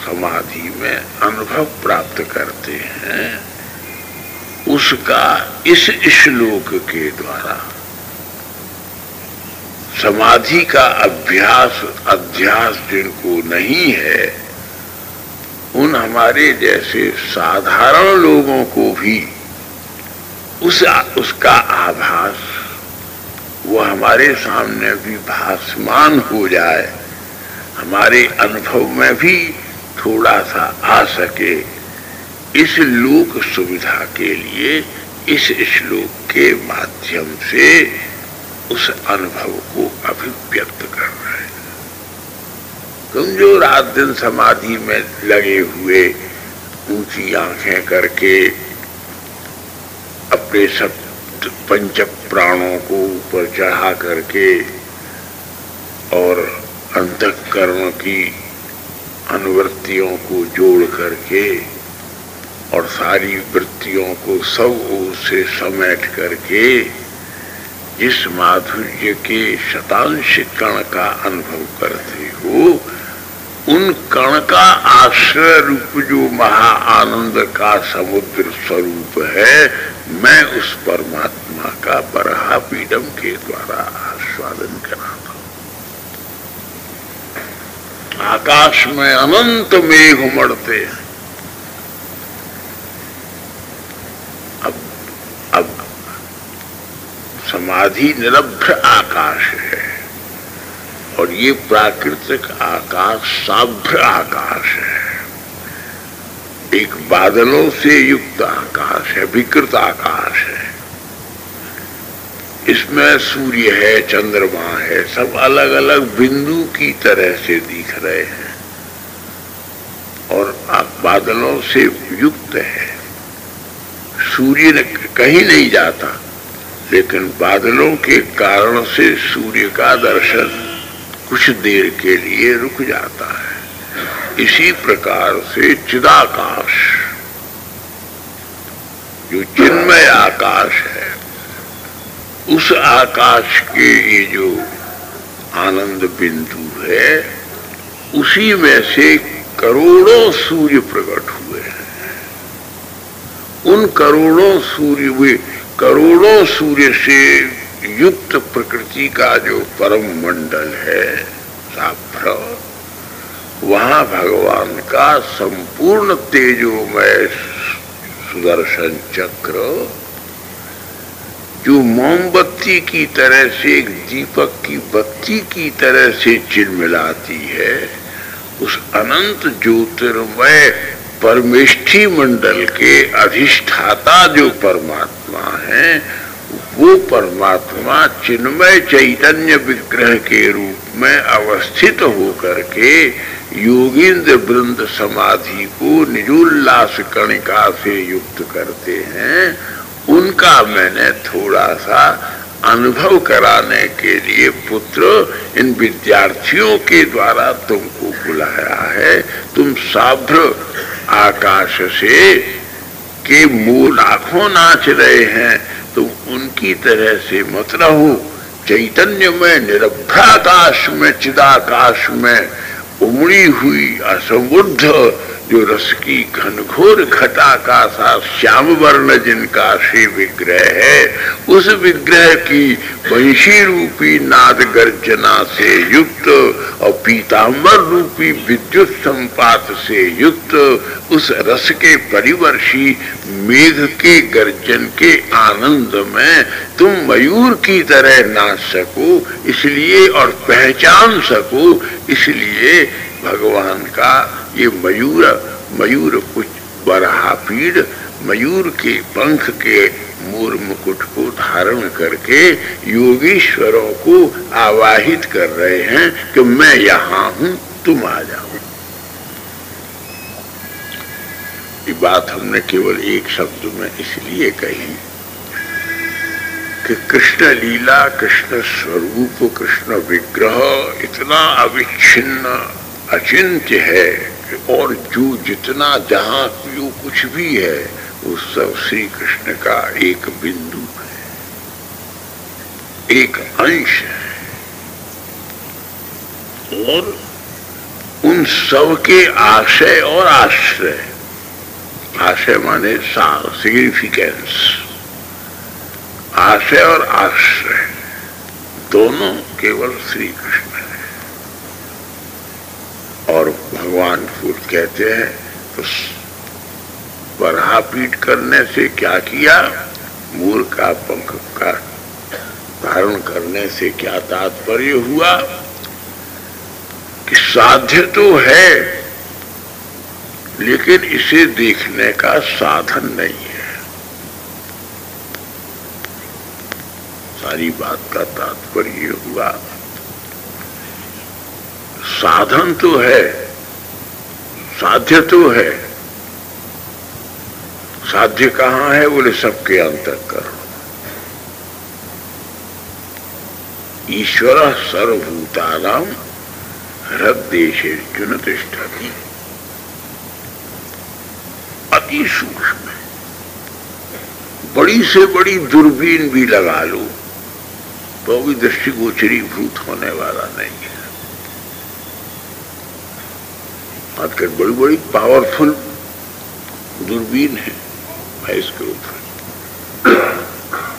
समाधि में अनुभव प्राप्त करते हैं, उसका इस श्लोक के द्वारा समाधि का अध्यास जिनको नहीं है, उन हमारे जैसे साधारण लोगों को भी उसका आभास वो हमारे सामने भी भासमान हो जाए, हमारे अनुभव में भी थोड़ा सा आ सके, इस लोक सुविधा के लिए इस श्लोक के माध्यम से उस अनुभव को अभिव्यक्त कर रहे हैं। तुम जो रात दिन समाधि में लगे हुए ऊंची आंखें करके अपने सब पंच प्राणों को ऊपर चढ़ा करके और अंतःकरण की अनुवृत्तियों को जोड़ करके और सारी वृत्तियों को सब ओर से समेट करके जिस माधुर्य के शतांश कण का अनुभव करते हो, उन कण का आश्रय रूप जो महा आनंद का समुद्र स्वरूप है, मैं उस परमात्मा का बरहा पीडम के द्वारा आस्वादन कराता हूं। आकाश में अनंत मेघ उमड़ते हैं, अब समाधि निरभ्र आकाश है और ये प्राकृतिक आकाश साभ्र आकाश है, एक बादलों से युक्त आकाश है, विकृत आकाश है। इसमें सूर्य है, चंद्रमा है, सब अलग अलग बिंदु की तरह से दिख रहे हैं और बादलों से युक्त है। सूर्य कहीं नहीं जाता, लेकिन बादलों के कारण से सूर्य का दर्शन कुछ देर के लिए रुक जाता है। इसी प्रकार से चिदाकाश, जो चिन्मय आकाश है, उस आकाश के ये जो आनंद बिंदु है, उसी में से करोड़ों सूर्य प्रकट हुए हैं। उन करोड़ों सूर्य से युक्त प्रकृति का जो परम मंडल है, साभ्र, वहां भगवान का संपूर्ण तेजोमय सुदर्शन चक्र जो मोमबत्ती की तरह से, एक दीपक की बत्ती की तरह से चिलमिलाती है, उस अनंत ज्योतिर्मय परमेष्ठी मंडल के अधिष्ठाता जो परमात्मा है, वो परमात्मा चिन्मय चैतन्य विग्रह के रूप में अवस्थित होकर के योगींद्र वृंद समाधि को निजोल्लास कणिका से युक्त करते हैं, उनका मैंने थोड़ा सा अनुभव कराने के लिए पुत्र इन विद्यार्थियों के द्वारा तुमको बुलाया है। तुम साभ्र आकाश से के मोर लाखों नाच रहे हैं, तुम उनकी तरह से मत रहो। चैतन्य में, निरभ्राकाश में, चिदाकाश में उमड़ी हुई असंबुद्ध जो रस की घनघोर घटा का सा श्याम वर्ण जिनका श्री विग्रह है, उस विग्रह की वंशी रूपी नाद गर्जना से युक्त और पीतांबर रूपी विद्युत संपात से युक्त उस रस के परिवर्षी मेघ के गर्जन के आनंद में तुम मयूर की तरह नाच सको इसलिए, और पहचान सको इसलिए भगवान का ये मयूर कुछ बरहापीड़ मयूर के पंख के मोर मुकुट को धारण करके योगीश्वरों को आवाहित कर रहे हैं कि मैं यहाँ हूँ, तुम आ जाओ। ये बात हमने केवल एक शब्द में इसलिए कही कि कृष्ण लीला, कृष्ण स्वरूप, कृष्ण विग्रह इतना अविच्छिन्न अचिंत्य है, और जो जितना जहां जो कुछ भी है वो सब श्री कृष्ण का एक बिंदु है, एक अंश है, और उन सब के आशय और आश्रय, आशय माने सार, सिग्निफिकेंस, आशय और आश्रय दोनों केवल श्री कृष्ण है। और भगवान को कहते हैं तो बरहापीट करने से क्या किया, मोर का पंख का धारण करने से क्या तात्पर्य हुआ कि साध्य तो है लेकिन इसे देखने का साधन नहीं है। सारी बात का तात्पर्य हुआ साधन तो है, साध्य तो है। साध्य कहाँ है, बोले सबके अंतःकरण। ईश्वर सर्वभूतानां हृद्देशेर्जुन तिष्ठति। अति सूक्ष्म है, बड़ी से बड़ी दूरबीन भी लगा लो तो भी दृष्टिगोचरीभूत होने वाला नहीं है। आजकल बड़ी बड़ी पावरफुल दूरबीन है इसके ऊपर,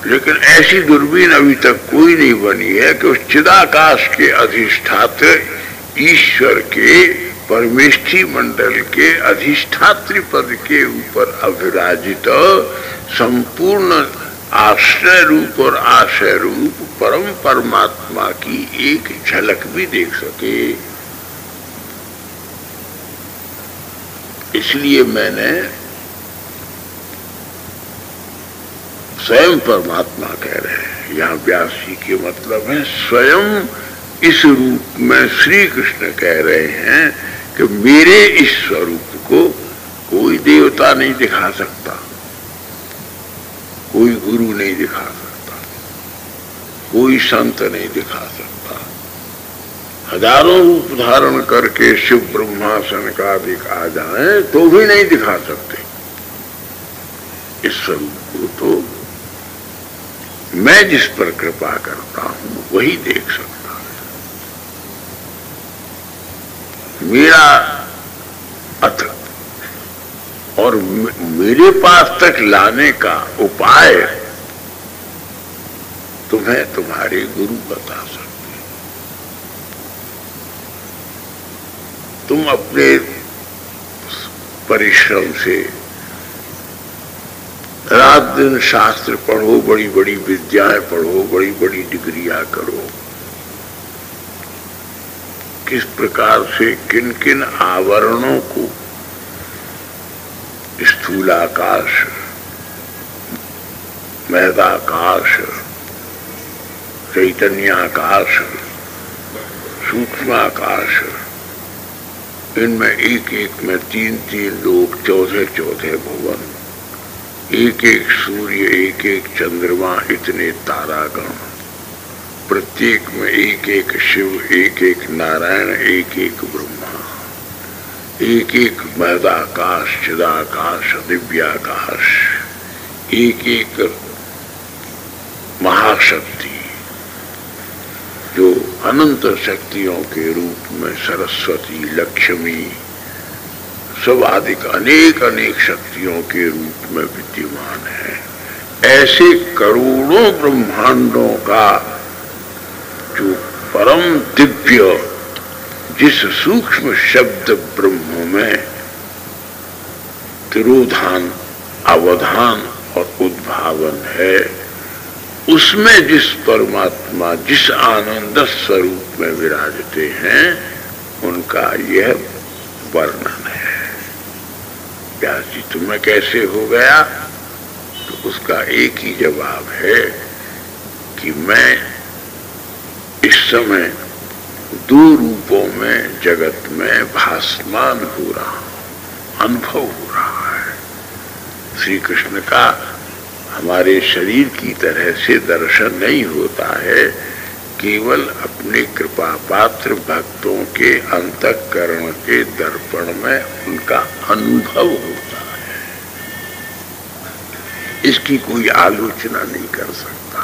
लेकिन ऐसी दूरबीन अभी तक कोई नहीं बनी है कि उस चिदाकाश के अधिष्ठात्र ईश्वर के परमेष्ठी मंडल के अधिष्ठात्री पद के ऊपर अभिराजित संपूर्ण आश्रय रूप और आशय रूप परम परमात्मा की एक झलक भी देख सके। इसलिए मैंने स्वयं परमात्मा कह रहे हैं, यहाँ व्यास जी के मतलब है स्वयं इस रूप में श्री कृष्ण कह रहे हैं कि मेरे इस स्वरूप को कोई देवता नहीं दिखा सकता, कोई गुरु नहीं दिखा सकता, कोई संत नहीं दिखा सकता। हजारों रूप धारण करके शिव ब्रह्मासन का दिखा जाए तो भी नहीं दिखा सकते। इस स्वरूप को तो मैं जिस पर कृपा करता हूं वही देख सकता है। मेरा अथ और मेरे पास तक लाने का उपाय तुम्हें तुम्हारे गुरु बता सकते। तुम अपने परिश्रम से रात दिन शास्त्र पढ़ो, बड़ी बड़ी विद्याएं पढ़ो, बड़ी बड़ी डिग्रियां करो, किस प्रकार से किन किन आवरणों को, स्थूलाकाश, महदाकाश, चैतन्याकाश, सूक्ष्माकाश, इनमें एक एक में 3-3 लोक, 14-14 भुवन, एक एक सूर्य, एक एक चंद्रमा, इतने तारागण, प्रत्येक में एक एक शिव, एक एक नारायण, एक एक ब्रह्मा, एक एक महदाकाश, चिदाकाश, दिव्याकाश, एक एक महाशक्ति जो अनंत शक्तियों के रूप में सरस्वती, लक्ष्मी, सब आदिक अनेक अनेक शक्तियों के रूप में विद्यमान है। ऐसे करोड़ों ब्रह्मांडों का जो परम दिव्य, जिस सूक्ष्म शब्द ब्रह्म में तिरोधान, अवधान और उद्भावन है, उसमें जिस परमात्मा, जिस आनंद स्वरूप में विराजते हैं, उनका यह वर्णन है। व्यास जी, तुम्हें कैसे हो गया? तो उसका एक ही जवाब है कि मैं इस समय 2 रूपों में जगत में भासमान हो रहा हूं, अनुभव हो रहा है। श्री कृष्ण का हमारे शरीर की तरह से दर्शन नहीं होता है, केवल अपने कृपा पात्र भक्तों के अंतःकरण के दर्पण में उनका अनुभव होता है। इसकी कोई आलोचना नहीं कर सकता।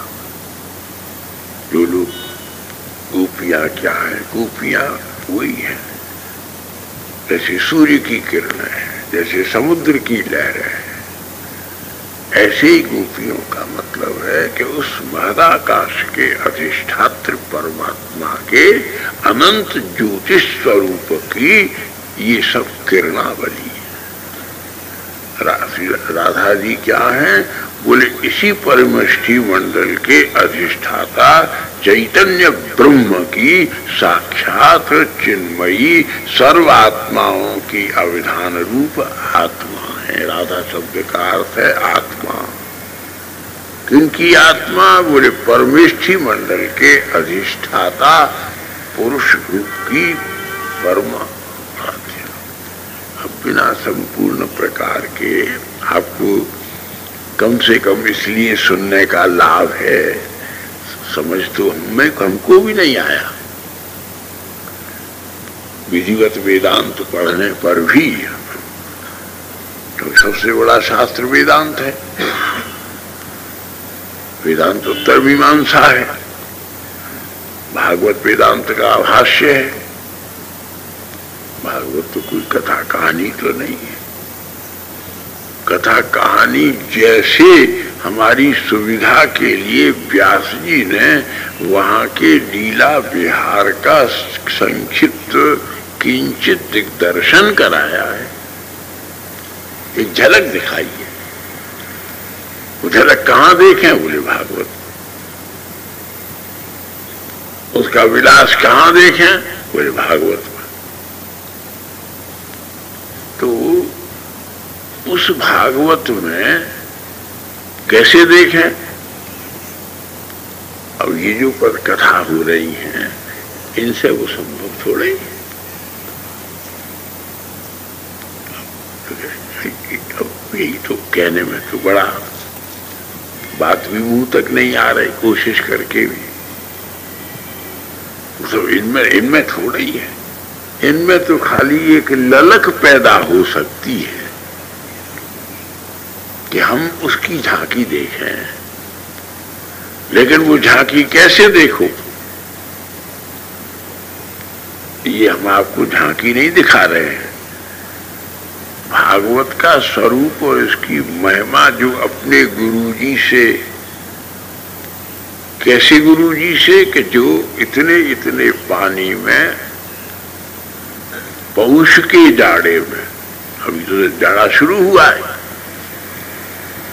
जो लोग गोपियां क्या है, गोपियां वही है, जैसे सूर्य की किरणें है, जैसे समुद्र की लहरें है, ऐसे ही गोपियों का मतलब है कि उस महदाकाश के अधिष्ठात्र परमात्मा के अनंत ज्योतिष स्वरूप की ये सब किरणावली है। राधा जी क्या है? बोले इसी परमष्टि मंडल के अधिष्ठाता चैतन्य ब्रह्म की साक्षात चिन्मयी सर्वात्माओं की अविधान रूप आत्मा है। राधा शब्द का अर्थ है आत्मा। किनकी आत्मा? बोले परमेष्ठि मंडल के अधिष्ठाता पुरुष रूप की परमा आत्मा। अब बिना संपूर्ण प्रकार के आपको कम से कम इसलिए सुनने का लाभ है, समझ तो हमको भी नहीं आया। विधिवत वेदांत पढ़ने पर भी तो सबसे बड़ा शास्त्र वेदांत है। वेदांत उत्तर मीमांसा है, भागवत वेदांत का भाष्य है। भागवत तो कोई कथा कहानी तो नहीं है। कथा कहानी जैसे हमारी सुविधा के लिए व्यास जी ने वहां के लीला विहार का संक्षिप्त किंचित दिग्दर्शन कराया है, एक झलक दिखाई है। वो झलक कहां देखें? बोले भागवत। उसका विलास कहां देखें? बोले भागवत में। तो उस भागवत में कैसे देखें? अब ये जो पद कथा हो रही हैं, इनसे वो संभव थोड़ा ही। यही तो कहने में तो बड़ा बात भी मुंह तक नहीं आ रही, कोशिश करके भी। तो इनमें थोड़ा ही है। इनमें तो खाली एक ललक पैदा हो सकती है कि हम उसकी झांकी देखें, लेकिन वो झांकी कैसे देखो, ये हम आपको झांकी नहीं दिखा रहे हैं। भागवत का स्वरूप और इसकी महिमा जो अपने गुरुजी से, कैसे गुरुजी से कि जो इतने इतने पानी में पौष के जाड़े में, अभी तो जाड़ा शुरू हुआ है,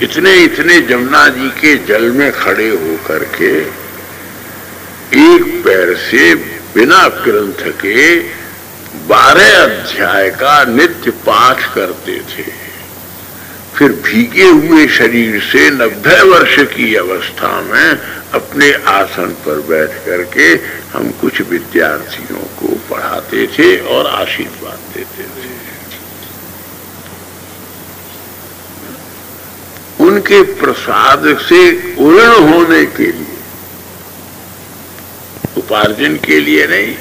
इतने इतने जमुना जी के जल में खड़े होकर के एक पैर से बिना ग्रंथ के 12 अध्याय का नित्य पाठ करते थे। फिर भीगे हुए शरीर से 90 वर्ष की अवस्था में अपने आसन पर बैठ करके हम कुछ विद्यार्थियों को पढ़ाते थे और आशीर्वाद देते थे। उनके प्रसाद से उर्ण होने के लिए, उपार्जन के लिए नहीं,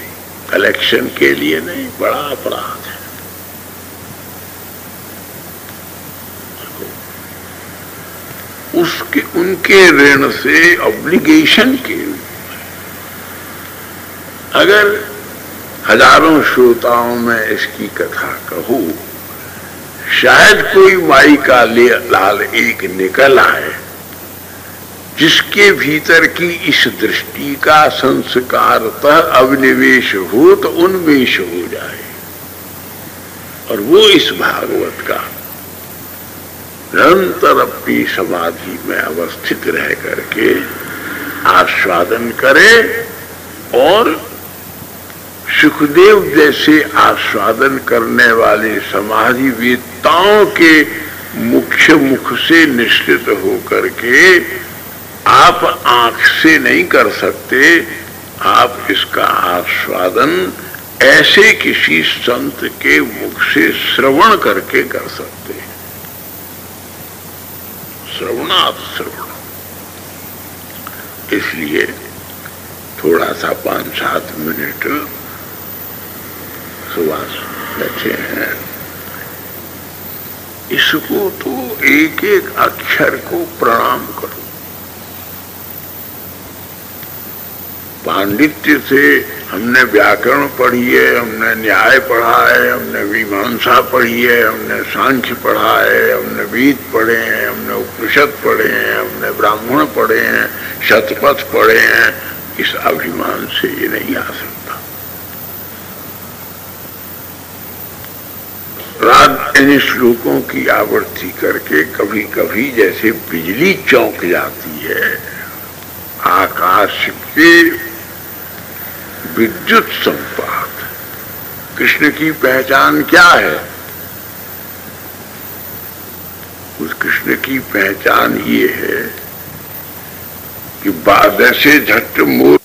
कलेक्शन के लिए नहीं, बड़ा अपराध है। उसके उनके ऋण से ऑब्लिगेशन के रूप में अगर हजारों श्रोताओं में इसकी कथा कहूं, शायद कोई माई का लाल एक निकल आए जिसके भीतर की इस दृष्टि का संस्कारतः अभिनिवेश हो तो उन्मेष हो जाए, और वो इस भागवत का निरंतर अपनी समाधि में अवस्थित रह करके आस्वादन करे और सुखदेव जैसे आस्वादन करने वाले समाधि वेत्ताओं के मुख्य मुख से निश्चित होकर के आप आंख से नहीं कर सकते, आप इसका आस्वादन ऐसे किसी संत के मुख से श्रवण करके कर सकते हैं। श्रवणात् श्रवण। इसलिए थोड़ा सा 5-7 मिनट सुभाष बैठे हैं, इसको तो एक एक अक्षर को प्रणाम करो। पांडित्य से हमने व्याकरण पढ़ी है, हमने न्याय पढ़ा है, हमने मीमांसा पढ़ी है, हमने सांख्य पढ़ा है, हमने वेद पढ़े हैं, हमने उपनिषद पढ़े हैं, हमने ब्राह्मण पढ़े हैं, शतपथ पढ़े हैं, इस अभिमान से ये नहीं आ सकता। रात इन श्लोकों की आवृत्ति करके कभी कभी जैसे बिजली चौंक जाती है, आकाश के विद्युत संपात। कृष्ण की पहचान क्या है? उस कृष्ण की पहचान ये है कि बाद से झट मोर